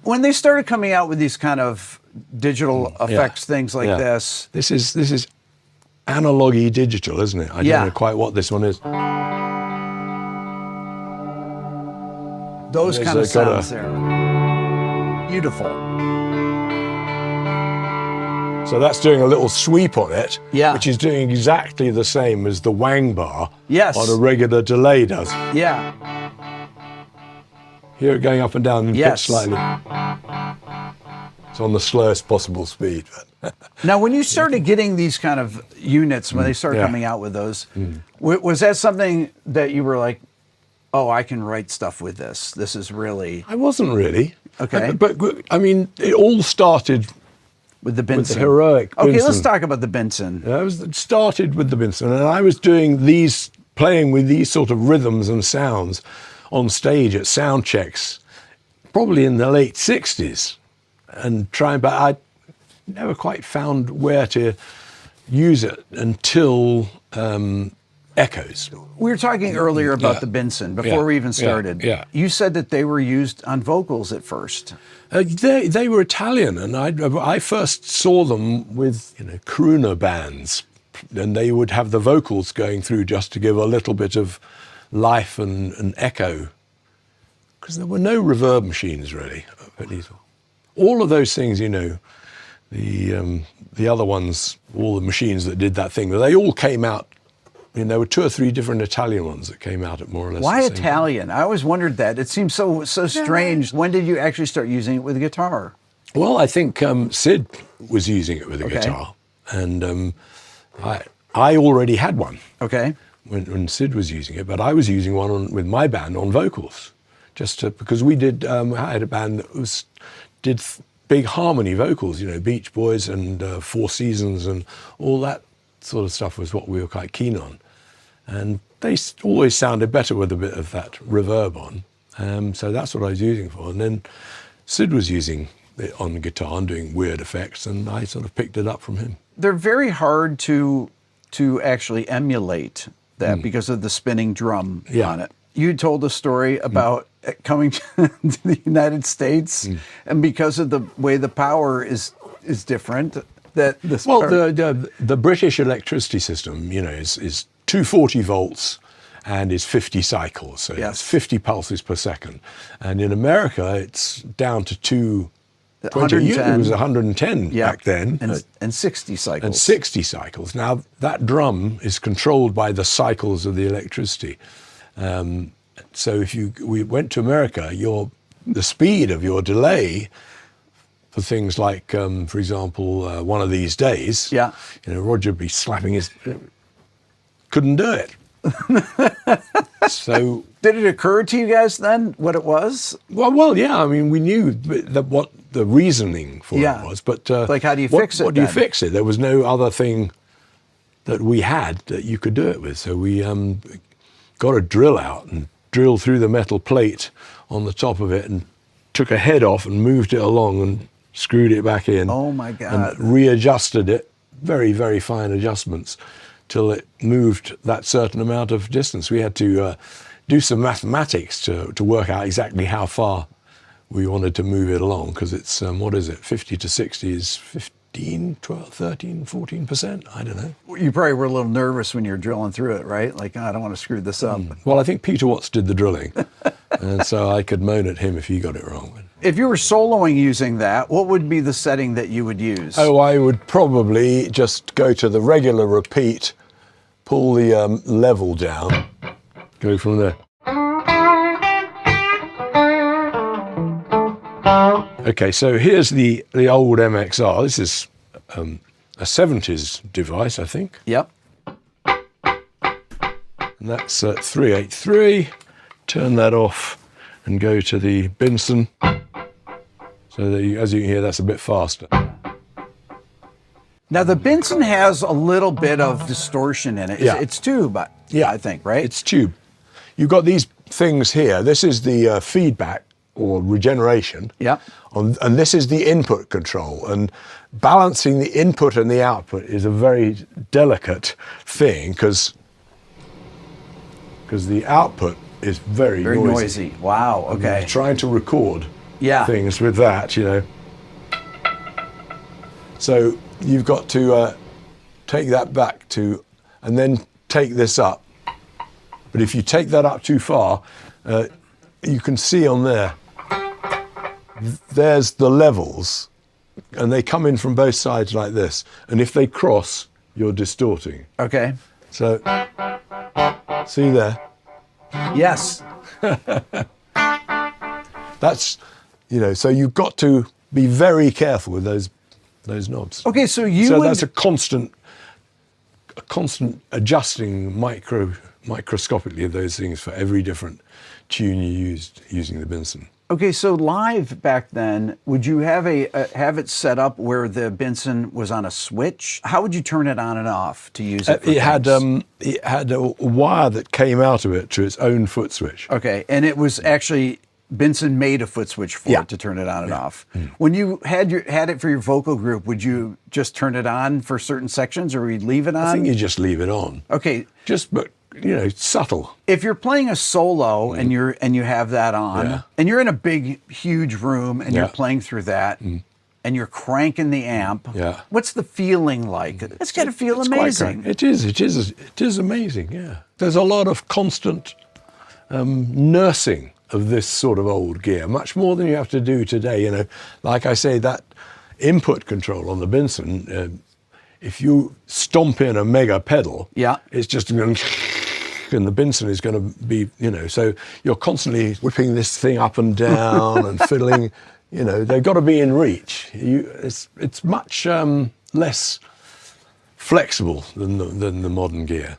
When they started coming out with these kind of digital effects, things like this. This is analogy digital, isn't it? I don't know quite what this one is. Those kind of sounds there. Beautiful. So that's doing a little sweep on it, Yeah. which is doing exactly the same as the wang bar Yes. on a regular delay does. Yeah. Hear it going up and down and pitch slightly. It's on the slowest possible speed. Now, when you started getting these kind of units, when they started coming out with those, was that something that you were like, oh, I can write stuff with this? This is really... I wasn't really. Okay. But I mean, it all started with the Benson. with the heroic Benson. Okay, let's talk about the Benson. It started with the Benson, and I was playing with these sort of rhythms and sounds on stage at sound checks, probably in the late 60s, but I never quite found where to use it until echoes. We were talking earlier about the Benson before we even started. You said that they were used on vocals at first. They were Italian, and I first saw them with crooner bands, and they would have the vocals going through just to give a little bit of life and echo, because there were no reverb machines really. All of those things, the other ones, all the machines that did that thing, they all came out. There were 2 or 3 different Italian ones that came out at more or less. Why the same Italian? time. I always wondered that. It seems so strange. When did you actually start using it with a guitar? Well, I think Sid was using it with a guitar, and I already had one. Okay. When Sid was using it, but I was using one with my band on vocals, because we did. I had a band that did big harmony vocals, Beach Boys and Four Seasons and all that sort of stuff was what we were quite keen on. And they always sounded better with a bit of that reverb on. So that's what I was using for. And then Sid was using it on the guitar and doing weird effects, and I sort of picked it up from him. They're very hard to actually emulate that because of the spinning drum on it. You told a story about coming to the United States, and because of the way the power is different, that this the British electricity system, is 240 volts and is 50 cycles, so it's 50 pulses per second. And in America, it's down to 210. It was 110 back then, and 60 cycles. And 60 cycles. Now that drum is controlled by the cycles of the electricity. So if we went to America, the speed of your delay for things like, for example, One of These Days, Roger would be slapping couldn't do it. So did it occur to you guys then what it was? Well, yeah. I mean, we knew what the reasoning for it was, but like, how do you fix it? What do you fix it? There was no other thing that we had that you could do it with. So we got a drill out and drilled through the metal plate on the top of it and took a head off and moved it along and screwed it back in. Oh my God. And readjusted it, very, very fine adjustments, till it moved that certain amount of distance. We had to do some mathematics to work out exactly how far we wanted to move it along, because it's, 50 to 60 is 15, 12, 13, 14%, I don't know. You probably were a little nervous when you were drilling through it, right? Like, I don't want to screw this up. Well, I think Peter Watts did the drilling, and so I could moan at him if he got it wrong. If you were soloing using that, what would be the setting that you would use? Oh, I would probably just go to the regular repeat, pull the level down, go from there. Okay, so here's the old MXR. This is a 70s device, I think. Yep. And that's 383. Turn that off and go to the Benson. So that as you can hear, that's a bit faster. Now the Benson has a little bit of distortion in it. It's tube, I think, right? It's tube. You've got these things here. This is the feedback or regeneration. Yeah. And this is the input control. And balancing the input and the output is a very delicate thing, because the output is very noisy. Wow, okay. Trying to record things with that, you know. So you've got to take that back to, and then take this up. But if you take that up too far, you can see on there, there's the levels, and they come in from both sides like this. And if they cross, you're distorting. Okay. So, see there? Yes. That's, you know, so you've got to be very careful with those knobs. Okay, so that's a constant adjusting microscopically of those things for every different tune you used using the Benson. Okay, so live back then, would you have have it set up where the Benson was on a switch? How would you turn it on and off to use it? It had a wire that came out of it to its own foot switch. Okay, and it was actually Benson made a foot switch for it to turn it on and off. When you had it for your vocal group, would you just turn it on for certain sections, or would you leave it on? I think you just leave it on. Okay, but you know, subtle. If you're playing a solo and you have that on, and you're in a big, huge room and you're playing through that, and you're cranking the amp, what's the feeling like? It's got to feel amazing. It is amazing. Yeah, there's a lot of constant nursing of this sort of old gear, much more than you have to do today. You know, like I say, that input control on the Benson, if you stomp in a mega pedal, it's just going to, and the Benson is going to be, you know, so you're constantly whipping this thing up and down and fiddling. You know, they've got to be in reach. It's much less flexible than the modern gear.